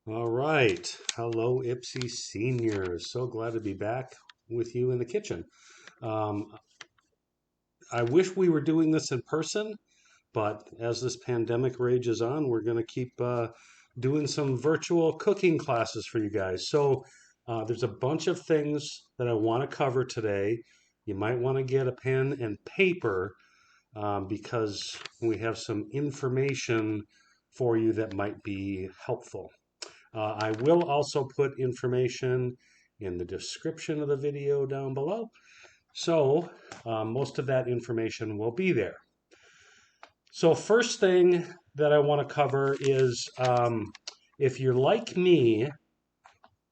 All right. Hello, Ipsy seniors. So glad to be back with you in the kitchen. Um, I wish we were doing this in person, but as this pandemic rages on, we're going to keep doing some virtual cooking classes for you guys. There's a bunch of things that I want to cover today. You might want to get a pen and paper because we have some information for you that might be helpful. I will also put information in the description of the video down below. Most of that information will be there. So first thing that I want to cover is if you're like me,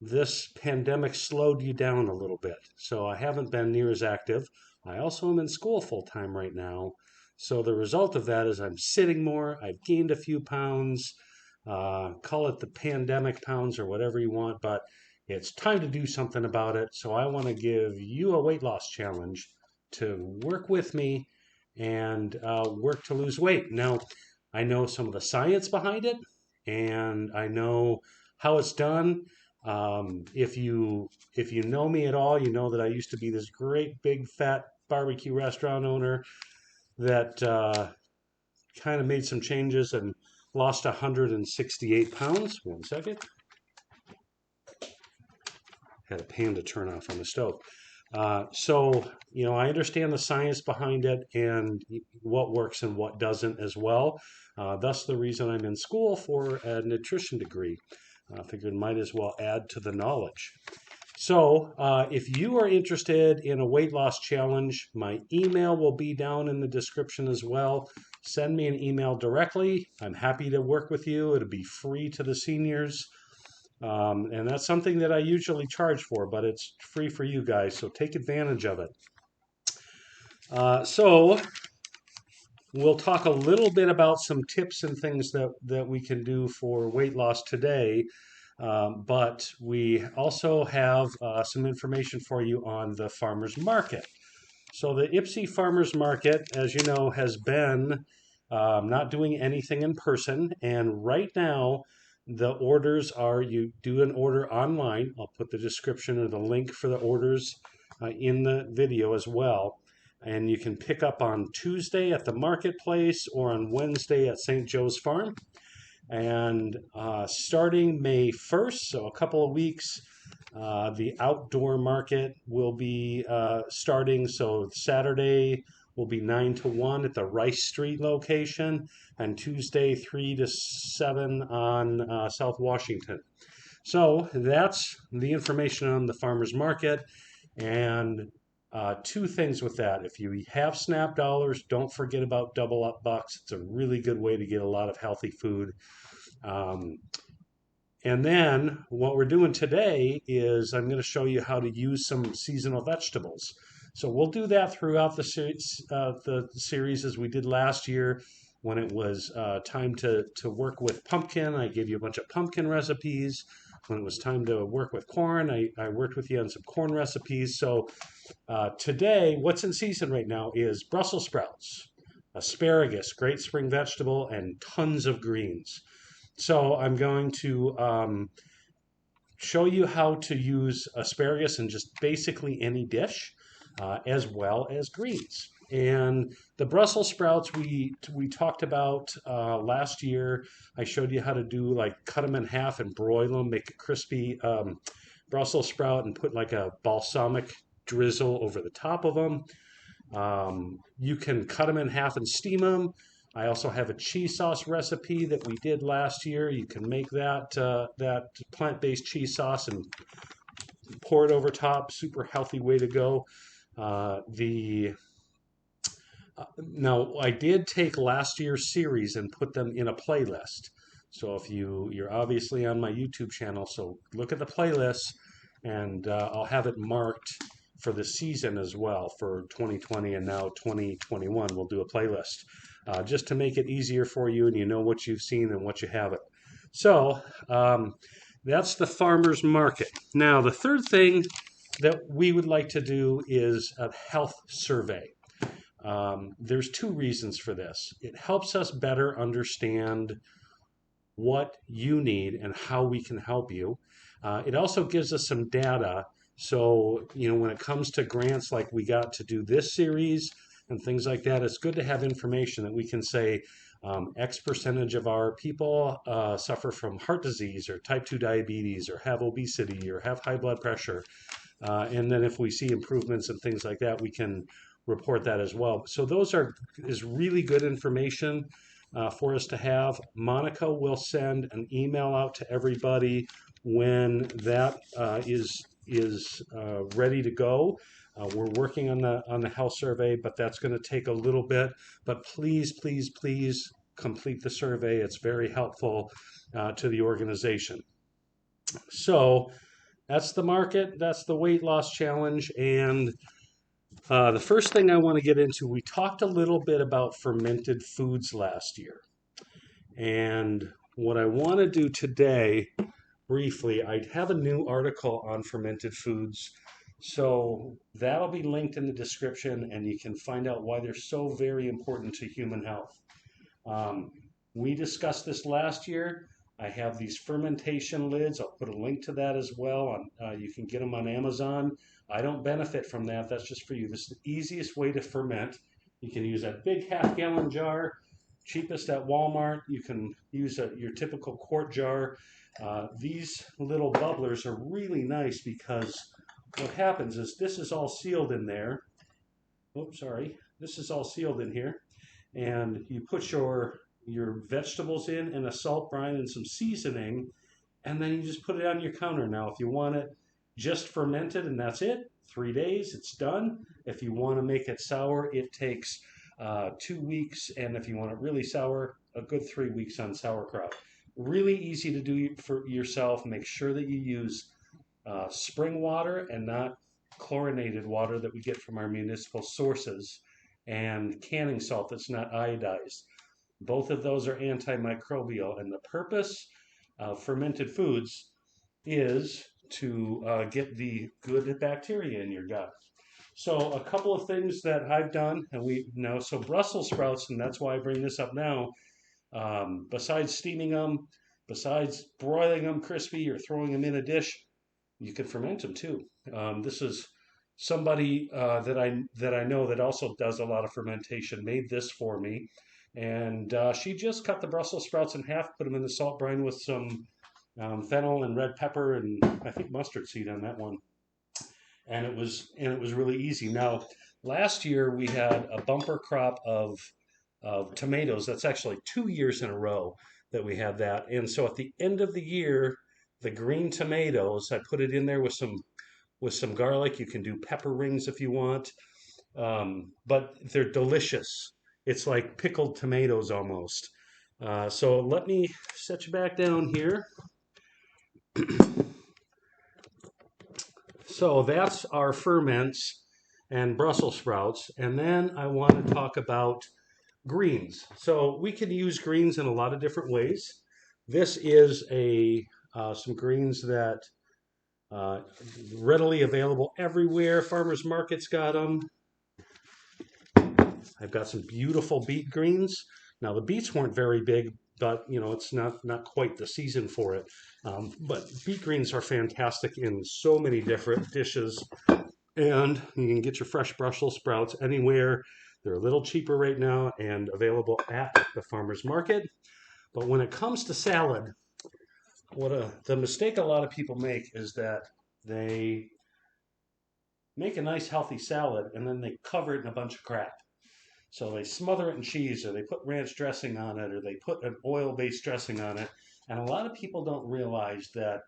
this pandemic slowed you down a little bit. So I haven't been near as active. I also am in school full time right now. So the result of that is I'm sitting more. I've gained a few pounds. Call it the pandemic pounds or whatever you want, but it's time to do something about it. So I want to give you a weight loss challenge to work with me and work to lose weight. Now, I know some of the science behind it, and I know how it's done. If you know me at all, you know that I used to be this great big fat barbecue restaurant owner that kind of made some changes and lost 168 pounds. One second. Had a pan to turn off on the stove. I understand the science behind it and what works and what doesn't as well. Thus, the reason I'm in school for a nutrition degree. I figured might as well add to the knowledge. If you are interested in a weight loss challenge, my email will be down in the description as well. Send me an email directly. I'm happy to work with you. It'll be free to the seniors. And that's something that I usually charge for, but it's free for you guys, so take advantage of it. So we'll talk a little bit about some tips and things that we can do for weight loss today. But we also have some information for you on the farmers market. So the Ipsy Farmers Market, as you know, has been not doing anything in person. And right now, the orders are you do an order online. I'll put the description or the link for the orders in the video as well. And you can pick up on Tuesday at the marketplace or on Wednesday at St. Joe's Farm. And starting May 1st, so a couple of weeks, the outdoor market will be starting. So Saturday will be 9 to 1 at the Rice Street location, and Tuesday 3 to 7 on South Washington. So that's the information on the farmers market. And two things with that. If you have SNAP dollars, don't forget about Double Up Bucks. It's a really good way to get a lot of healthy food. Um, and then what we're doing today is I'm going to show you how to use some seasonal vegetables. So we'll do that throughout the series as we did last year when it was time to work with pumpkin. I gave you a bunch of pumpkin recipes. When it was time to work with corn, I worked with you on some corn recipes. Today, what's in season right now is Brussels sprouts, asparagus, great spring vegetable, and tons of greens. So I'm going to show you how to use asparagus in just basically any dish, as well as greens. And the Brussels sprouts we talked about last year. I showed you how to do like cut them in half and broil them, make a crispy Brussels sprout, and put like a balsamic drizzle over the top of them. You can cut them in half and steam them. I also have a cheese sauce recipe that we did last year. You can make that plant-based cheese sauce and pour it over top. Super healthy way to go. The Now I did take last year's series and put them in a playlist. So if you're obviously on my YouTube channel, so look at the playlist, and I'll have it marked for the season as well for 2020 and now 2021. We'll do a playlist just to make it easier for you, and you know what you've seen and what you haven't. So that's the farmer's market. Now the third thing that we would like to do is a health survey. There's two reasons for this. It helps us better understand what you need and how we can help you. It also gives us some data. So, when it comes to grants like we got to do this series and things like that, it's good to have information that we can say X percentage of our people suffer from heart disease or type 2 diabetes or have obesity or have high blood pressure. And then if we see improvements and things like that, we can report that as well. So is really good information for us to have. Monica will send an email out to everybody when that is ready to go. We're working on the health survey, but that's going to take a little bit. But please, please, please complete the survey. It's very helpful to the organization. So that's the market. That's the weight loss challenge. And the first thing I want to get into, we talked a little bit about fermented foods last year. And what I want to do today, briefly, I have a new article on fermented foods. So that'll be linked in the description, and you can find out why they're so very important to human health. We discussed this last year. I have these fermentation lids. I'll put a link to that as well. You can get them on Amazon. I don't benefit from that. That's just for you. This is the easiest way to ferment. You can use a big half-gallon jar, cheapest at Walmart. You can use your typical quart jar. These little bubblers are really nice because what happens is this is all sealed in there. Oops, sorry. This is all sealed in here. And you put your vegetables in and a salt brine and some seasoning, and then you just put it on your counter. Now, if you want it just fermented and that's it, 3 days, it's done. If you want to make it sour, it takes 2 weeks, and if you want it really sour, a good 3 weeks on sauerkraut. Really easy to do for yourself. Make sure that you use spring water and not chlorinated water that we get from our municipal sources, and canning salt that's not iodized. Both of those are antimicrobial, and the purpose of fermented foods is to get the good bacteria in your gut. So a couple of things that I've done, and we know, so Brussels sprouts, and that's why I bring this up now, besides steaming them, besides broiling them crispy or throwing them in a dish, you can ferment them too. This is somebody that I know that also does a lot of fermentation made this for me, and she just cut the Brussels sprouts in half, put them in the salt brine with some fennel and red pepper and I think mustard seed on that one, and it was really easy. Now, last year we had a bumper crop of tomatoes. That's actually 2 years in a row that we had that, and so at the end of the year, the green tomatoes, I put it in there with some garlic. You can do pepper rings if you want, but they're delicious. It's like pickled tomatoes almost. So let me set you back down here. So that's our ferments and Brussels sprouts. And then I want to talk about greens. So we can use greens in a lot of different ways. This is some greens that readily available everywhere. Farmers markets got them. I've got some beautiful beet greens. Now the beets weren't very big, but it's not quite the season for it. But beet greens are fantastic in so many different dishes, and you can get your fresh Brussels sprouts anywhere. They're a little cheaper right now and available at the farmers market. But when it comes to salad, the mistake a lot of people make is that they make a nice healthy salad and then they cover it in a bunch of crap. So they smother it in cheese, or they put ranch dressing on it, or they put an oil-based dressing on it. And a lot of people don't realize that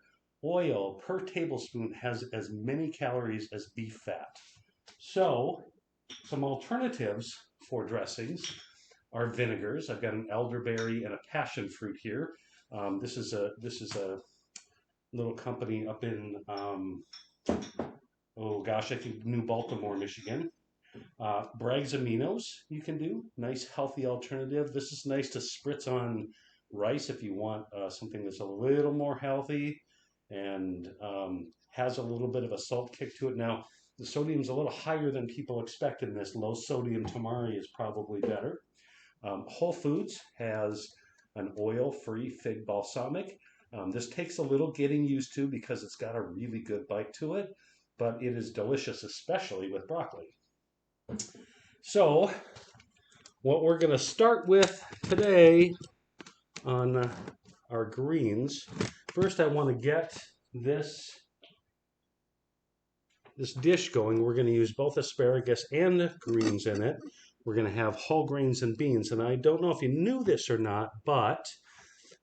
oil per tablespoon has as many calories as beef fat. So some alternatives for dressings are vinegars. I've got an elderberry and a passion fruit here. This is a little company up in I think New Baltimore, Michigan. Bragg's Aminos you can do. Nice healthy alternative. This is nice to spritz on rice if you want something that's a little more healthy and has a little bit of a salt kick to it. Now, the sodium's a little higher than people expect in this. Low sodium tamari is probably better. Whole Foods has an oil-free fig balsamic. This takes a little getting used to because it's got a really good bite to it, but it is delicious, especially with broccoli. So, what we're going to start with today on our greens, first I want to get this dish going. We're going to use both asparagus and greens in it. We're going to have whole grains and beans. And I don't know if you knew this or not, but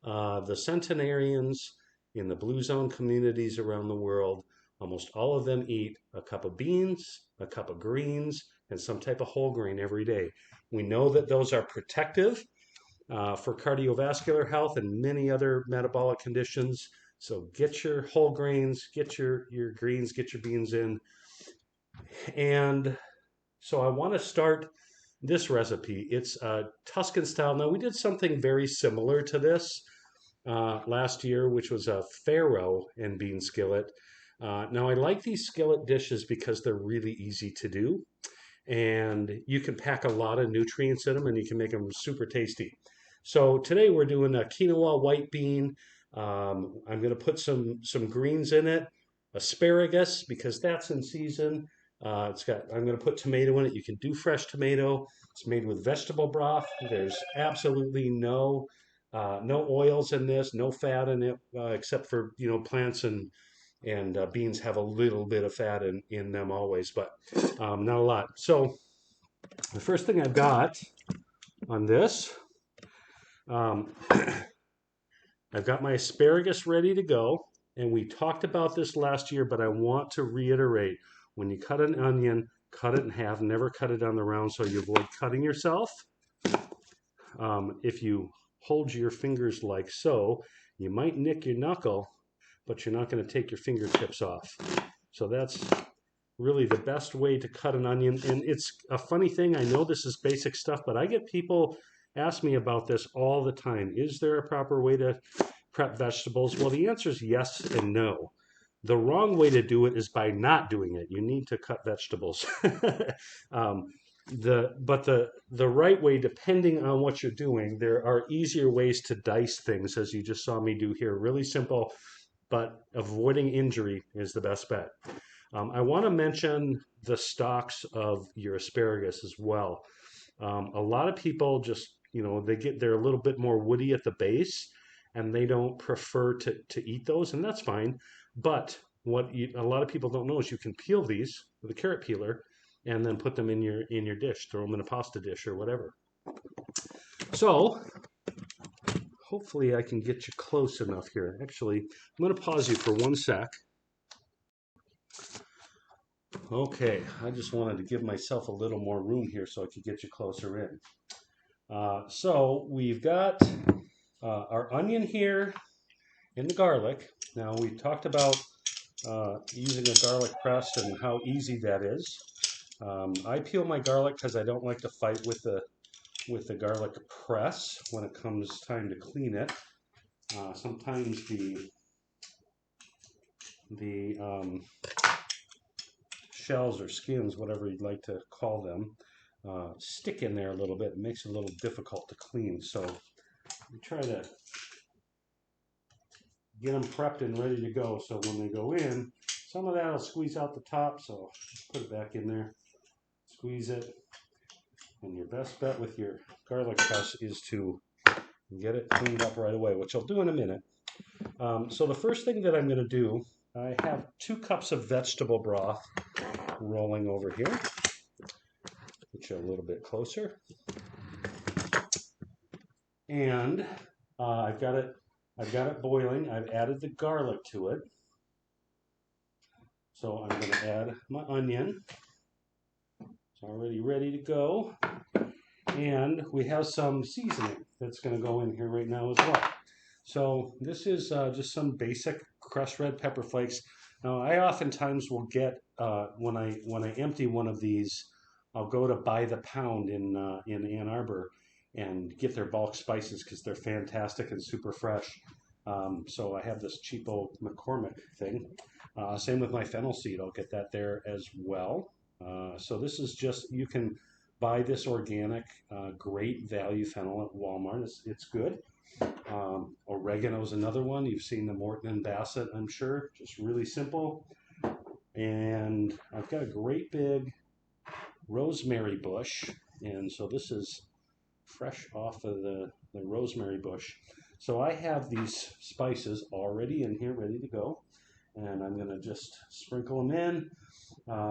the centenarians in the Blue Zone communities around the world, almost all of them eat a cup of beans, a cup of greens, and some type of whole grain every day. We know that those are protective for cardiovascular health and many other metabolic conditions. So get your whole grains, get your greens, get your beans in. And so I want to start this recipe. It's Tuscan style. Now, we did something very similar to this last year, which was a farro and bean skillet. Now, I like these skillet dishes because they're really easy to do. And you can pack a lot of nutrients in them and you can make them super tasty. So today we're doing a quinoa white bean. I'm going to put some greens in it, asparagus because that's in season. I'm going to put tomato in it. You can do fresh tomato. It's made with vegetable broth. There's absolutely no oils in this, no fat in it, except for plants and beans have a little bit of fat in them always, but not a lot. So the first thing I've got on this, I've got my asparagus ready to go, and we talked about this last year, but I want to reiterate, when you cut an onion, cut it in half, never cut it on the round so you avoid cutting yourself. If you hold your fingers like so, you might nick your knuckle, but you're not going to take your fingertips off. So that's really the best way to cut an onion. And it's a funny thing, I know this is basic stuff, but I get people ask me about this all the time. Is there a proper way to prep vegetables? Well, the answer is yes and no. The wrong way to do it is by not doing it. You need to cut vegetables. But the right way, depending on what you're doing, there are easier ways to dice things, as you just saw me do here. Really simple, but avoiding injury is the best bet. I want to mention the stalks of your asparagus as well. A lot of people just, they're a little bit more woody at the base, and they don't prefer to eat those, and that's fine. But a lot of people don't know is you can peel these with a carrot peeler, and then put them in your dish. Throw them in a pasta dish or whatever. So hopefully I can get you close enough here. Actually, I'm going to pause you for 1 sec. Okay, I just wanted to give myself a little more room here so I could get you closer in. So we've got our onion here and the garlic. Now, we talked about using a garlic press and how easy that is. I peel my garlic because I don't like to fight with the garlic press when it comes time to clean it. Sometimes the shells or skins, whatever you'd like to call them, stick in there a little bit. It makes it a little difficult to clean. So we try to get them prepped and ready to go. So when they go in, some of that will squeeze out the top. So put it back in there, squeeze it. And your best bet with your garlic press is to get it cleaned up right away, which I'll do in a minute. So the first thing that I'm going to do, I have 2 cups of vegetable broth rolling over here. Get you a little bit closer. And I've got it boiling. I've added the garlic to it. So I'm going to add my onion. It's already ready to go. And we have some seasoning that's going to go in here right now as well. So this is just some basic crushed red pepper flakes. Now, I oftentimes will get, when I empty one of these, I'll go to buy the pound in Ann Arbor and get their bulk spices because they're fantastic and super fresh. So I have this cheap old McCormick thing. Same with my fennel seed. I'll get that there as well. So this is just, you can buy this organic, great value fennel at Walmart. It's good. Oregano is another one. You've seen the Morton and Bassett, I'm sure. Just really simple. And I've got a great big rosemary bush. And so this is fresh off of the rosemary bush. So I have these spices already in here ready to go. And I'm going to just sprinkle them in.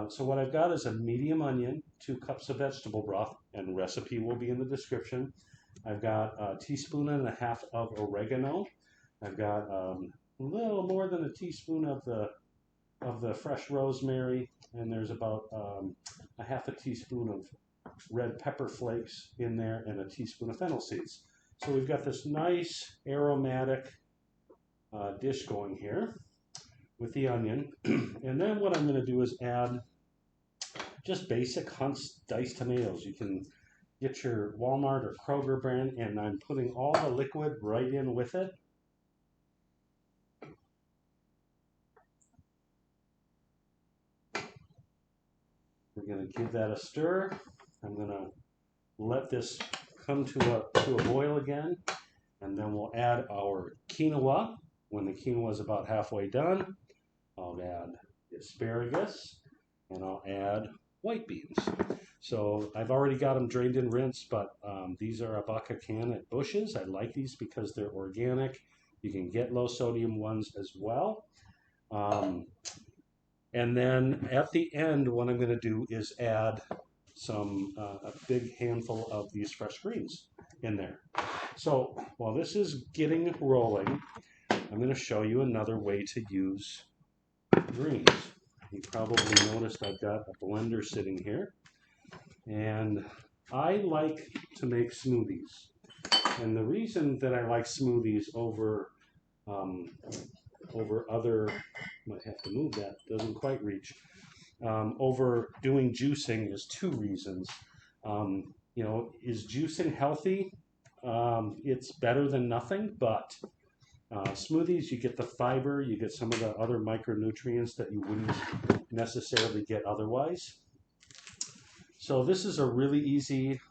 So what I've got is a medium onion, 2 cups of vegetable broth, and recipe will be in the description. I've got a teaspoon and a half of oregano. I've got a little more than a teaspoon of the fresh rosemary, and there's about a half a teaspoon of red pepper flakes in there, and a teaspoon of fennel seeds. So we've got this nice aromatic dish going here with the onion. And then what I'm going to do is add just basic Hunt's diced tomatoes. You can get your Walmart or Kroger brand, and I'm putting all the liquid right in with it. We're going to give that a stir. I'm going to let this come to a boil again, and then we'll add our quinoa. When the quinoa is about halfway done, I'll add asparagus, and I'll add white beans. So I've already got them drained and rinsed, but these are a can at Bush's. I like these because they're organic. You can get low sodium ones as well. And then at the end, what I'm going to do is add a big handful of these fresh greens in there. So while this is getting rolling, I'm going to show you another way to use greens. You probably noticed I've got a blender sitting here, and I like to make smoothies. And the reason that I like smoothies over other, might have to move that, doesn't quite reach, over doing juicing is 2 reasons. Is juicing healthy? It's better than nothing, but smoothies, you get the fiber, you get some of the other micronutrients that you wouldn't necessarily get otherwise. So this is a really easy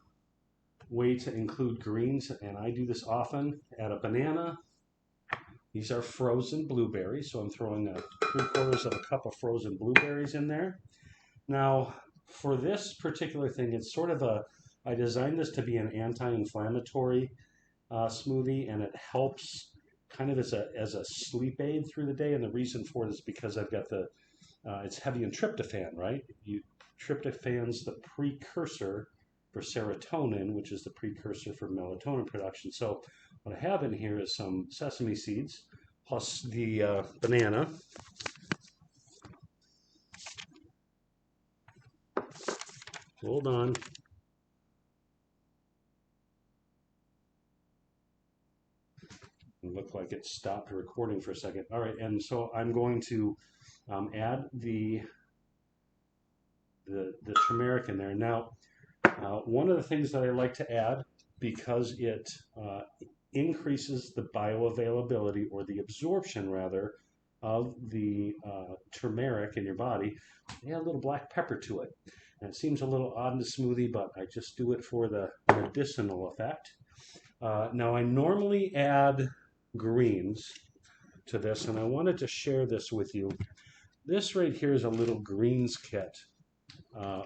way to include greens, and I do this often. Add a banana. These are frozen blueberries, so I'm throwing 3/4 of a cup of frozen blueberries in there. Now, for this particular thing, it's sort of I designed this to be an anti-inflammatory smoothie, and it helps kind of as a sleep aid through the day. And the reason for it is because I've got it's heavy in tryptophan, right? Tryptophan's the precursor for serotonin, which is the precursor for melatonin production. So what I have in here is some sesame seeds plus the banana. Hold on. It looked like it stopped recording for a second. All right, and so I'm going to add the turmeric in there. Now, one of the things that I like to add, because it increases the bioavailability, or the absorption rather, of the turmeric in your body, add a little black pepper to it. And it seems a little odd in the smoothie, but I just do it for the medicinal effect. Now, I normally add greens to this, and I wanted to share this with you. This right here is a little greens kit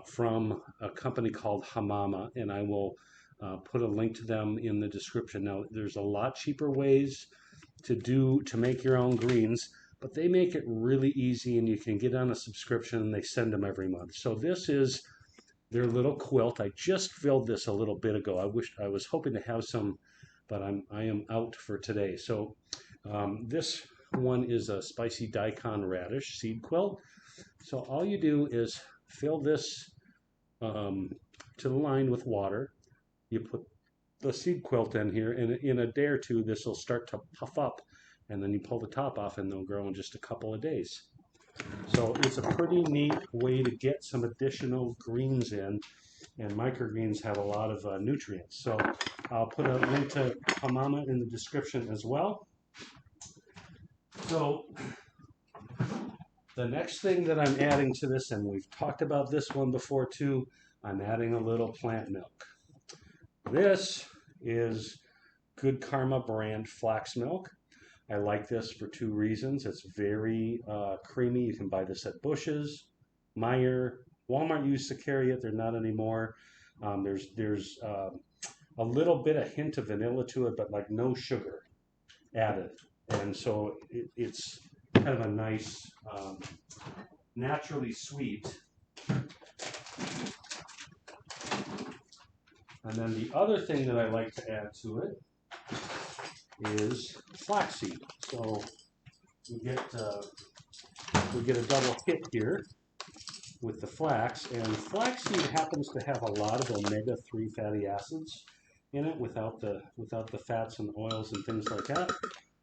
from a company called Hamama, and I will put a link to them in the description. Now, there's a lot cheaper ways to make your own greens, but they make it really easy, and you can get on a subscription, and they send them every month. So this is their little quilt. I just filled this a little bit ago. I was hoping to have some, but I am out for today. So this one is a spicy daikon radish seed quilt. So all you do is fill this to the line with water. You put the seed quilt in here, and in a day or two, this will start to puff up, and then you pull the top off, and they'll grow in just a couple of days. So it's a pretty neat way to get some additional greens in, and microgreens have a lot of nutrients. So I'll put a link to Hamama in the description as well. So the next thing that I'm adding to this, and we've talked about this one before too, I'm adding a little plant milk. This is Good Karma brand flax milk. I like this for two reasons. It's very creamy. You can buy this at Bush's, Meijer. Walmart used to carry it. They're not anymore. There's a little bit of hint of vanilla to it, but like no sugar added. And so it's kind of a nice, naturally sweet. And then the other thing that I like to add to it is flaxseed. So we get a double hit here with the flax, and flaxseed happens to have a lot of omega-3 fatty acids in it without the fats and oils and things like that.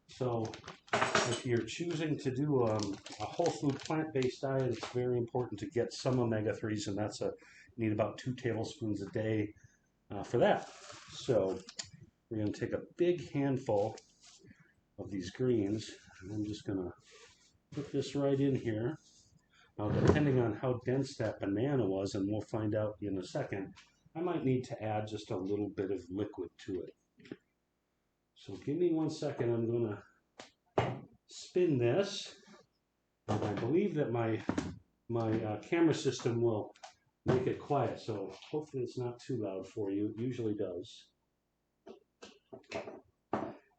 So if you're choosing to do a whole food plant-based diet, it's very important to get some omega-3s, and you need about 2 tablespoons a day for that. So we're going to take a big handful of these greens, and I'm just going to put this right in here. Now, depending on how dense that banana was, and we'll find out in a second, I might need to add just a little bit of liquid to it. So give me 1 second. I'm going to spin this. And I believe that my camera system will make it quiet, so hopefully it's not too loud for you. It usually does.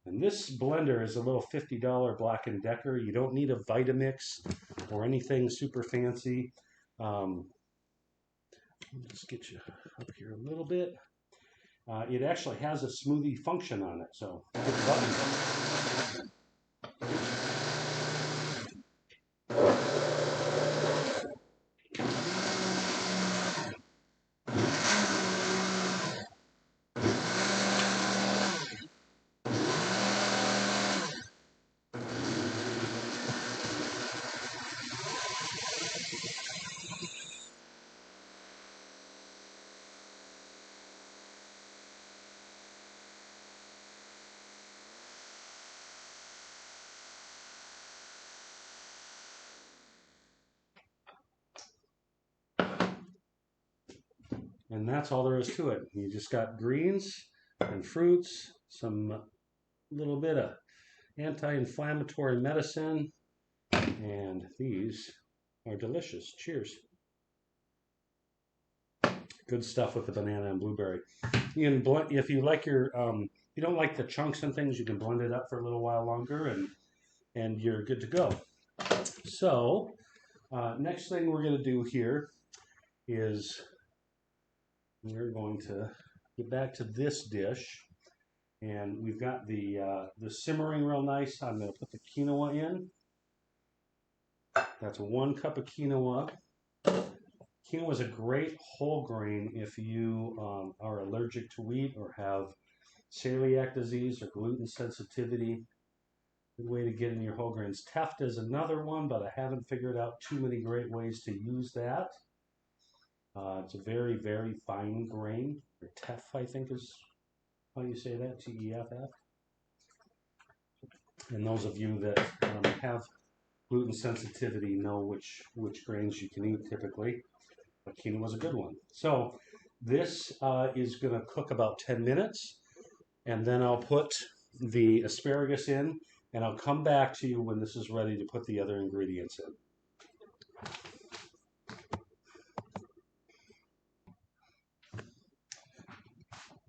And this blender is a little $50 Black & Decker. You don't need a Vitamix or anything super fancy. Let's get you up here a little bit. It actually has a smoothie function on it, so hit the button. And that's all there is to it. You just got greens and fruits, some little bit of anti-inflammatory medicine, and these are delicious. Cheers. Good stuff with the banana and blueberry. You can blend, if you like you don't like the chunks and things, you can blend it up for a little while longer, and you're good to go. So next thing we're going to do here is we're going to get back to this dish, and we've got the simmering real nice. I'm going to put the quinoa in. That's 1 cup of quinoa. Quinoa is a great whole grain if you are allergic to wheat or have celiac disease or gluten sensitivity. Good way to get in your whole grains. Teff is another one, but I haven't figured out too many great ways to use that. It's a very, very fine grain, or teff, I think is how you say that, T-E-F-F. And those of you that have gluten sensitivity know which grains you can eat typically. But quinoa is a good one. So this is going to cook about 10 minutes, and then I'll put the asparagus in, and I'll come back to you when this is ready to put the other ingredients in.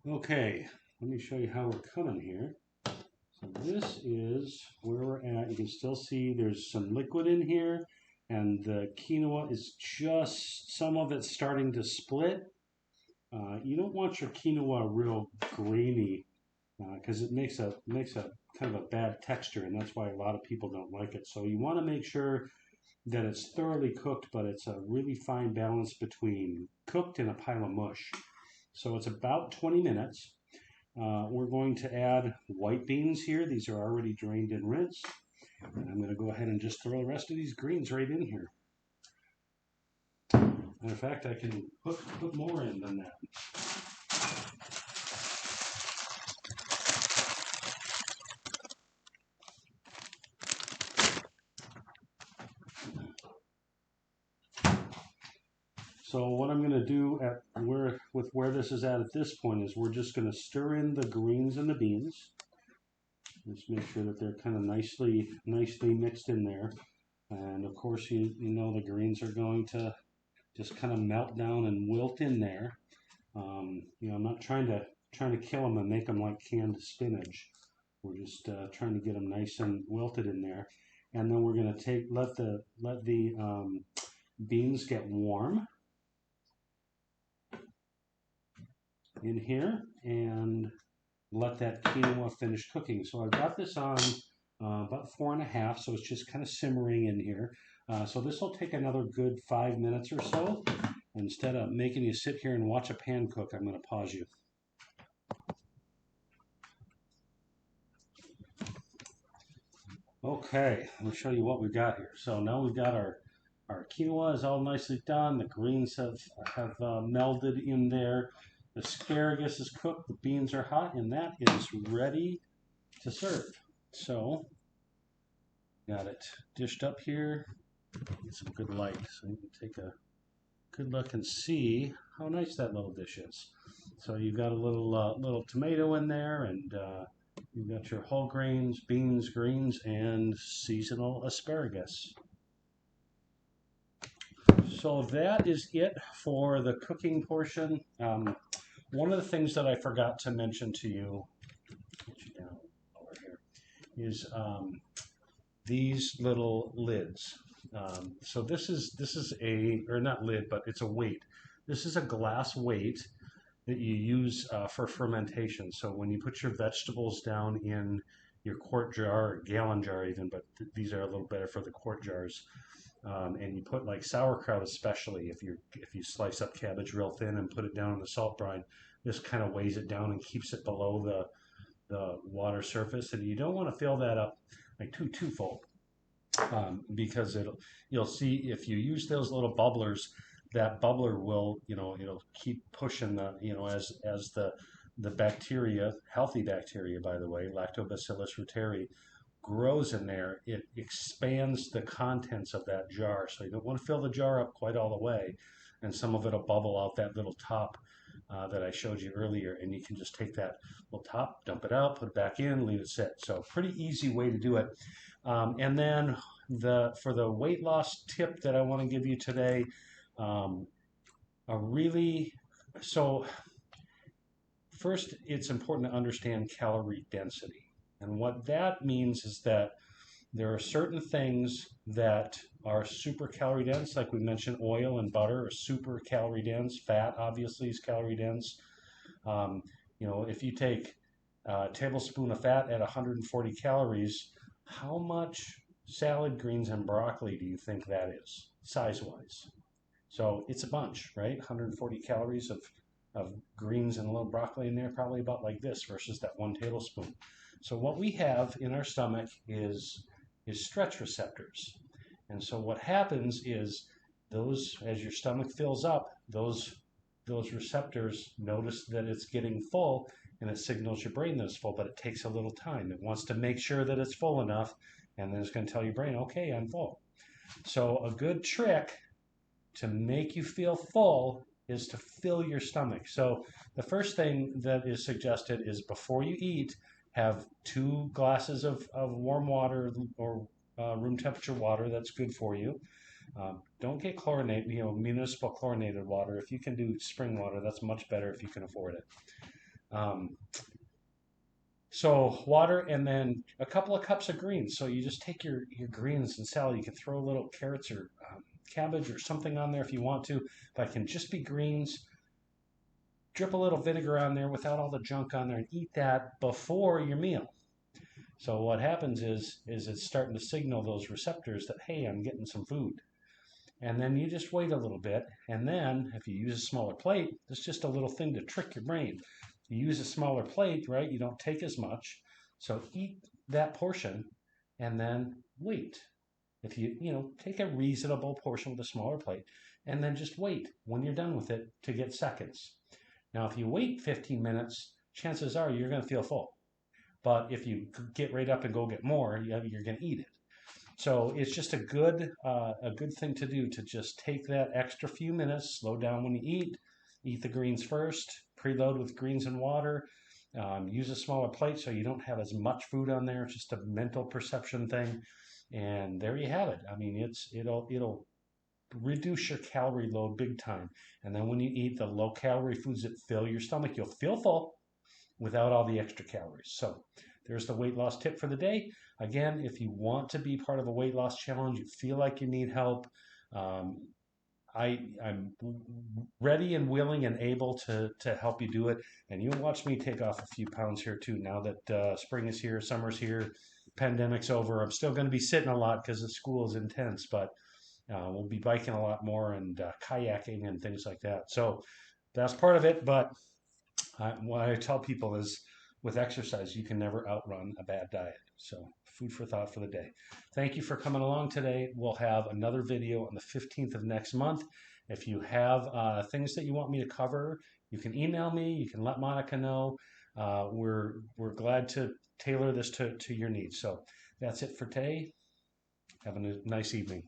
Okay, let me show you how we're coming here. So this is where we're at. You can still see there's some liquid in here, and the quinoa is just, some of it's starting to split. You don't want your quinoa real grainy because it makes a kind of a bad texture, and that's why a lot of people don't like it. So you want to make sure that it's thoroughly cooked, but it's a really fine balance between cooked and a pile of mush. So it's about 20 minutes. We're going to add white beans here. These are already drained and rinsed. And I'm going to go ahead and just throw the rest of these greens right in here. In fact, I can put more in than that. So what I'm going to do with where this is at this point is we're just going to stir in the greens and the beans. Just make sure that they're kind of nicely mixed in there. And of course, you know the greens are going to just kind of melt down and wilt in there. You know, I'm not trying to kill them and make them like canned spinach. We're just trying to get them nice and wilted in there. And then we're going to let the beans get warm in here and let that quinoa finish cooking. So I've got this on about 4.5, so it's just kind of simmering in here. So this will take another good 5 minutes or so. Instead of making you sit here and watch a pan cook, I'm going to pause you. Okay, let me show you what we've got here. So now we've got our quinoa is all nicely done. The greens have melded in there. The asparagus is cooked. The beans are hot, and that is ready to serve. So, got it dished up here. Get some good light so you can take a good look and see how nice that little dish is. So you've got a little tomato in there, and you've got your whole grains, beans, greens, and seasonal asparagus. So that is it for the cooking portion. One of the things that I forgot to mention to you, get you down over here, is these little lids. So this is a, or not lid, but it's a weight. This is a glass weight that you use for fermentation. So when you put your vegetables down in your quart jar or gallon jar even, but these are a little better for the quart jars. And you put like sauerkraut, especially if you slice up cabbage real thin and put it down in the salt brine, this kind of weighs it down and keeps it below the water surface. And you don't want to fill that up like too full, because you'll see if you use those little bubblers, that bubbler will, it'll keep pushing as the bacteria, healthy bacteria by the way, Lactobacillus reuteri, grows in there, it expands the contents of that jar. So you don't want to fill the jar up quite all the way, and some of it will bubble out that little top that I showed you earlier, and you can just take that little top, dump it out, put it back in, leave it sit. So pretty easy way to do it. And then for the weight loss tip that I want to give you today, first it's important to understand calorie density. And what that means is that there are certain things that are super calorie dense, like we mentioned, oil and butter are super calorie dense. Fat obviously is calorie dense. If you take a tablespoon of fat at 140 calories, how much salad greens and broccoli do you think that is, size-wise? So it's a bunch, right? 140 calories of greens and a little broccoli in there, probably about like this versus that 1 tablespoon. So what we have in our stomach is stretch receptors. And so what happens is as your stomach fills up, those receptors notice that it's getting full, and it signals your brain that it's full, but it takes a little time. It wants to make sure that it's full enough, and then it's going to tell your brain, okay, I'm full. So a good trick to make you feel full is to fill your stomach. So the first thing that is suggested is before you eat, have 2 glasses of warm water or room temperature water. That's good for you. Don't get chlorinated, municipal chlorinated water. If you can do spring water, that's much better if you can afford it. So water, and then a couple of cups of greens. So you just take your greens and salad. You can throw a little carrots or cabbage or something on there if you want to, but it can just be greens. Drip a little vinegar on there without all the junk on there, and eat that before your meal. So what happens is it's starting to signal those receptors that, hey, I'm getting some food. And then you just wait a little bit, and then if you use a smaller plate, it's just a little thing to trick your brain. You use a smaller plate, right? You don't take as much. So eat that portion and then wait. If you take a reasonable portion with a smaller plate, and then just wait when you're done with it to get seconds. Now, if you wait 15 minutes, chances are you're going to feel full. But if you get right up and go get more, you're going to eat it. So it's just a good thing to do, to just take that extra few minutes, slow down when you eat the greens first, preload with greens and water, Use a smaller plate so you don't have as much food on there. It's just a mental perception thing. And there you have it. I mean, it'll reduce your calorie load big time. And then when you eat the low calorie foods that fill your stomach, you'll feel full without all the extra calories. So there's the weight loss tip for the day. Again, if you want to be part of a weight loss challenge, you feel like you need help, um, I'm ready and willing and able to help you do it. And you'll watch me take off a few pounds here too. Now that spring is here, summer's here, pandemic's over. I'm still going to be sitting a lot because the school is intense, but we'll be biking a lot more and kayaking and things like that. So that's part of it. But what I tell people is with exercise, you can never outrun a bad diet. So food for thought for the day. Thank you for coming along today. We'll have another video on the 15th of next month. If you have things that you want me to cover, you can email me. You can let Monica know. We're glad to tailor this to your needs. So that's it for today. Have a nice evening.